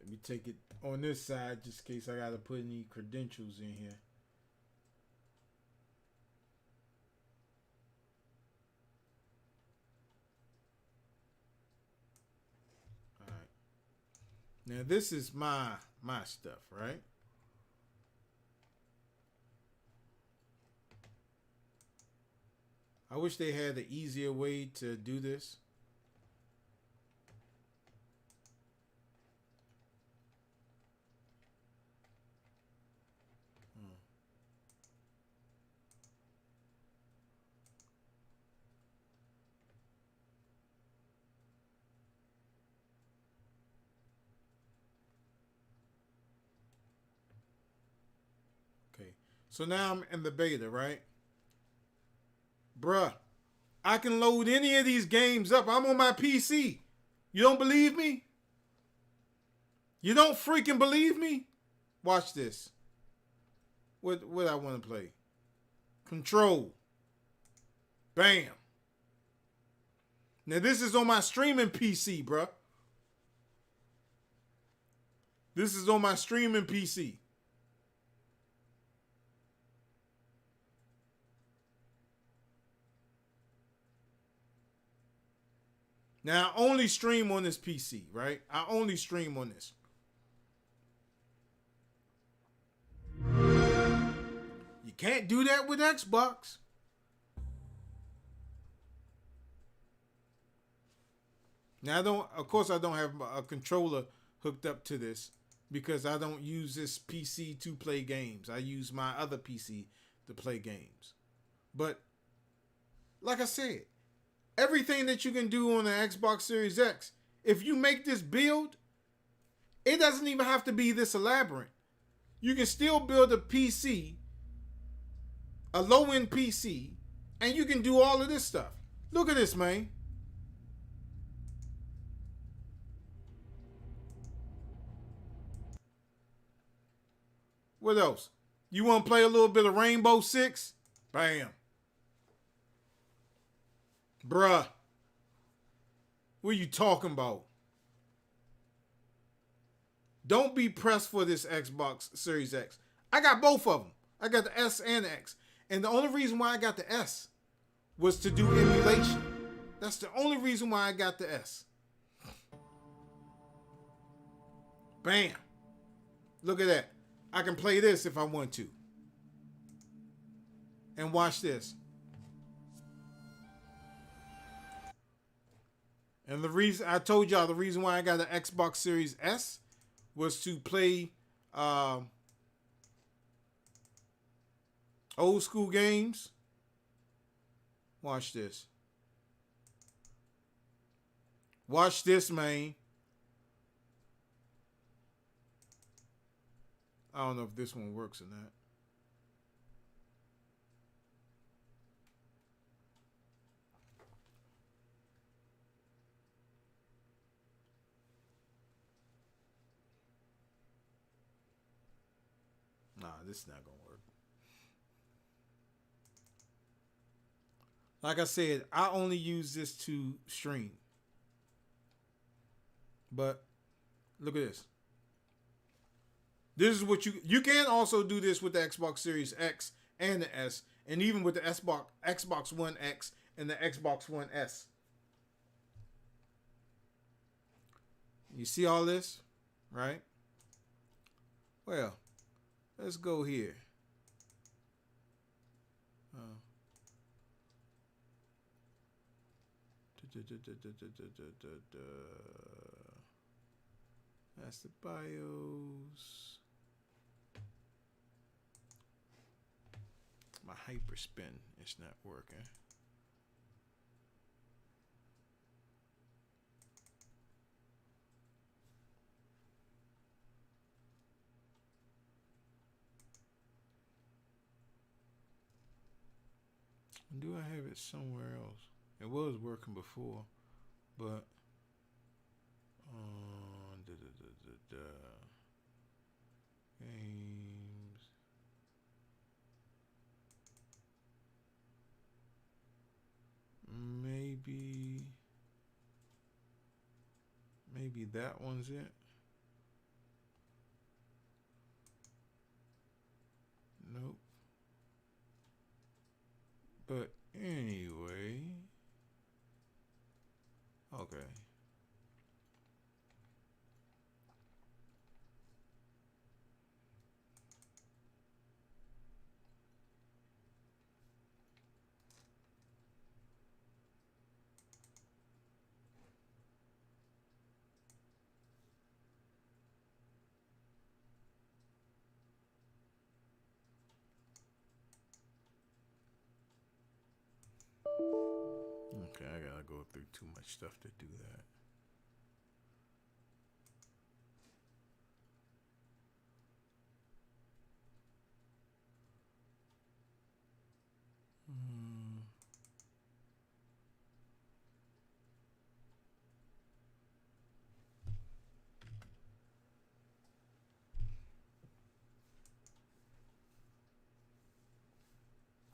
Let me take it on this side just in case I got to put any credentials in here. All right. Now this is my stuff, right? I wish they had an easier way to do this. Okay. So now I'm in the beta, right? Bruh, I can load any of these games up. I'm on my PC. You don't believe me? You don't freaking believe me? Watch this. What I want to play? Control. Bam. Now this is on my streaming PC, bruh. This is on my streaming PC. Now, I only stream on this PC, right? I only stream on this. You can't do that with Xbox. Now, of course, I don't have a controller hooked up to this. because I don't use this PC to play games. I use my other PC to play games. But like I said, everything that you can do on the Xbox Series X, if you make this build, it doesn't even have to be this elaborate. You can still build a PC, a low-end PC, and you can do all of this stuff. Look at this, man. What else? You want to play a little bit of Rainbow Six? Bam. Bruh. What are you talking about? Don't be pressed for this Xbox Series X. I got both of them. I got the S and the X. And the only reason why I got the S was to do emulation. That's the only reason why I got the S. Bam. Look at that. I can play this if I want to. And watch this. And the reason I told y'all, the reason why I got an Xbox Series S was to play old school games. Watch this. Watch this, man. I don't know if this one works or not. Nah, this is not gonna work. Like I said, I only use this to stream. But look at this. This is what you can also do this with the Xbox Series X and the S, and even with the Xbox One X and the Xbox One S. You see all this, right? Well, let's go here. That's the BIOS. My hyperspin is not working. Do I have it somewhere else? It was working before, but games. Maybe that one's it. Nope. But anyway, okay. Okay, I gotta go through too much stuff to do that.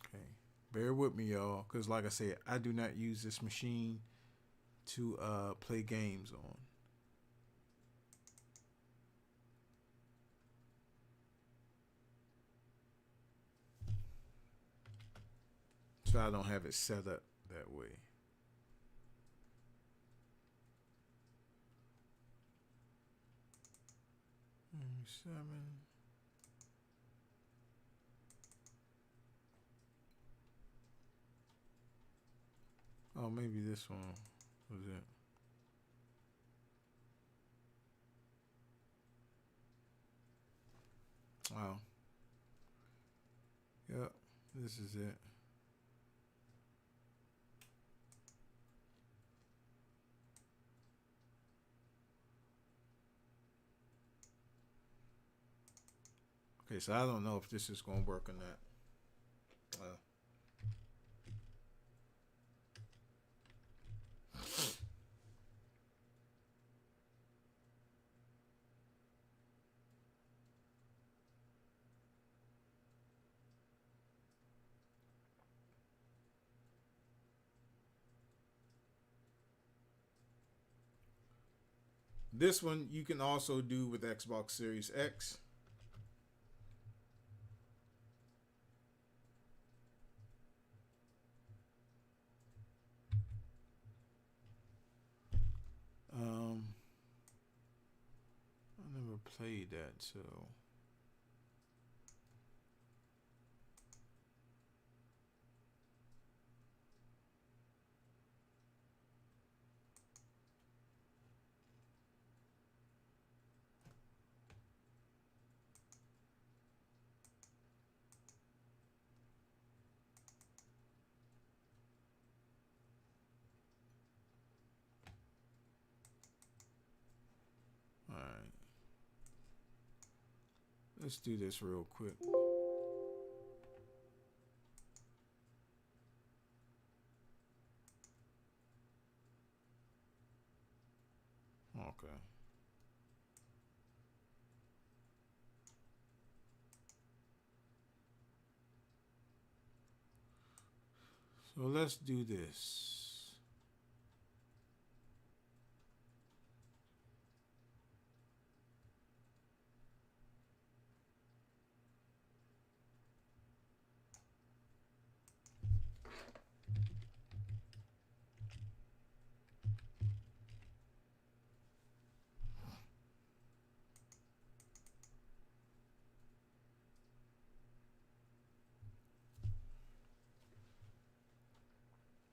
Okay, bear with me, y'all, because like I said, I do not use this machine to play games on. So I don't have it set up that way. Seven. Oh, maybe this one was it. Wow. Yep. This is it. Okay, so I don't know if this is going to work or not. This one you can also do with Xbox Series X. Um, I never played that, so all right. Let's do this real quick. Okay. So let's do this.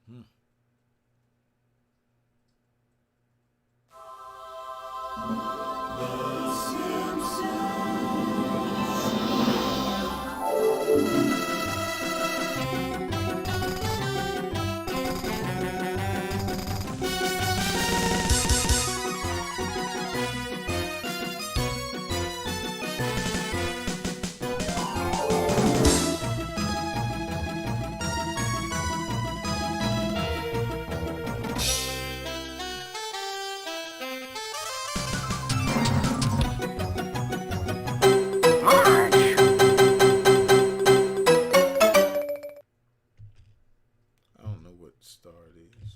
Hmm. I don't know what star it is.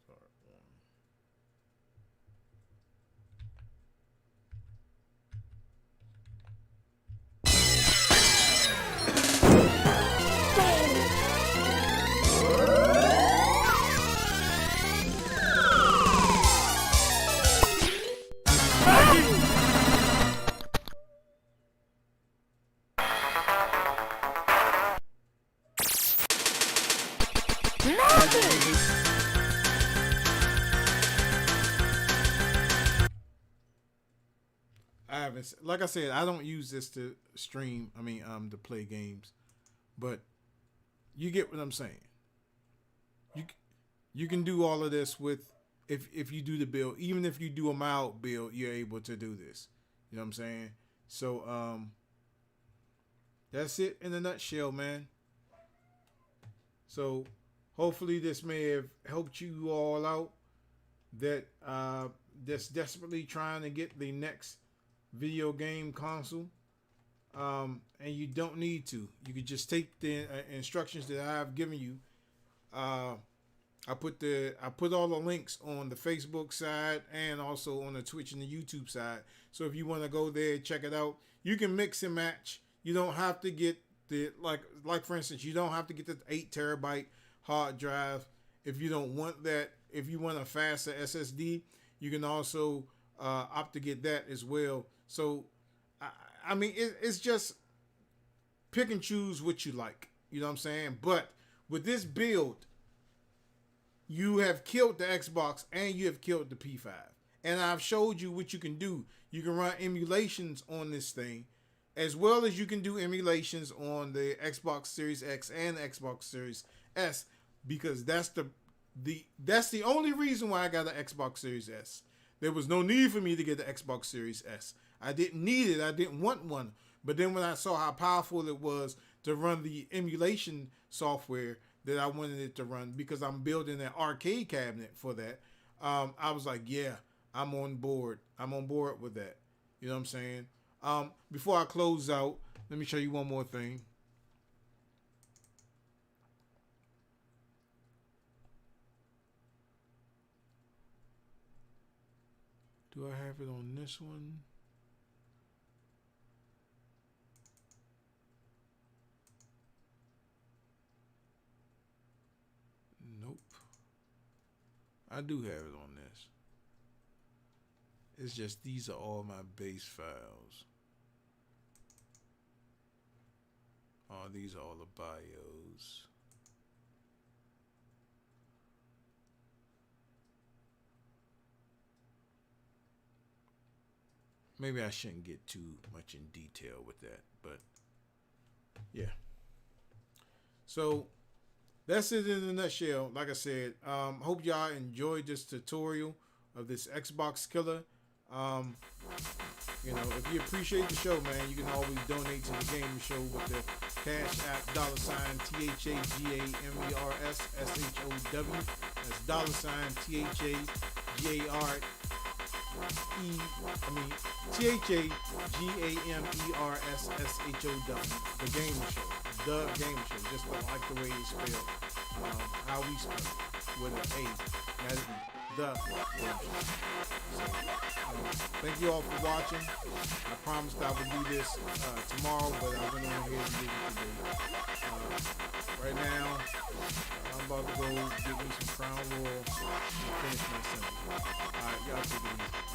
Star one. I haven't, like I said, I don't use this to stream. I mean, to play games, but you get what I'm saying. You you can do all of this with if you do the build, even if you do a mild build, you're able to do this. You know what I'm saying? So that's it in a nutshell, man. So hopefully this may have helped you all out that that's desperately trying to get the next video game console. And you don't need to. You could just take the instructions that I've given you. Uh, I put all the links on the Facebook side and also on the Twitch and the YouTube side. So if you want to go there, check it out. You can mix and match. You don't have to get the like for instance, you don't have to get the 8 terabyte hard drive if you don't want that. If you want a faster SSD, you can also opt to get that as well. So I mean, it's just pick and choose what you like. You know what I'm saying? But with this build, you have killed the Xbox and you have killed the P5. And I've showed you what you can do. You can run emulations on this thing, as well as you can do emulations on the Xbox Series X and Xbox Series S, because that's the only reason why I got an Xbox Series S. There was no need for me to get the Xbox Series S. I didn't need it. I didn't want one. But then when I saw how powerful it was to run the emulation software that I wanted it to run, because I'm building an arcade cabinet for that, I was like, yeah, I'm on board. I'm on board with that. You know what I'm saying? Before I close out, let me show you one more thing. Do I have it on this one? Nope. I do have it on this. It's just these are all my base files. Oh, these are all the bios. Maybe I shouldn't get too much in detail with that, but yeah. So that's it in a nutshell. Like I said, hope y'all enjoyed this tutorial of this Xbox killer. You know, if you appreciate the show, man, you can always donate to the Gamer Show with the Cash App $THAGAMERSSHOW. That's $THAGAMERSSHOW. The Gamer Show. The Gamer Show. Just like the way it's spelled. How we spell it. With an A. Not an E. The Gamer Show. So, thank you all for watching. I promised I would do this tomorrow, but I went on ahead and did it today. Right now, I'm about to go get me some Crown Royal and finish my Sunday. Alright, y'all take it easy.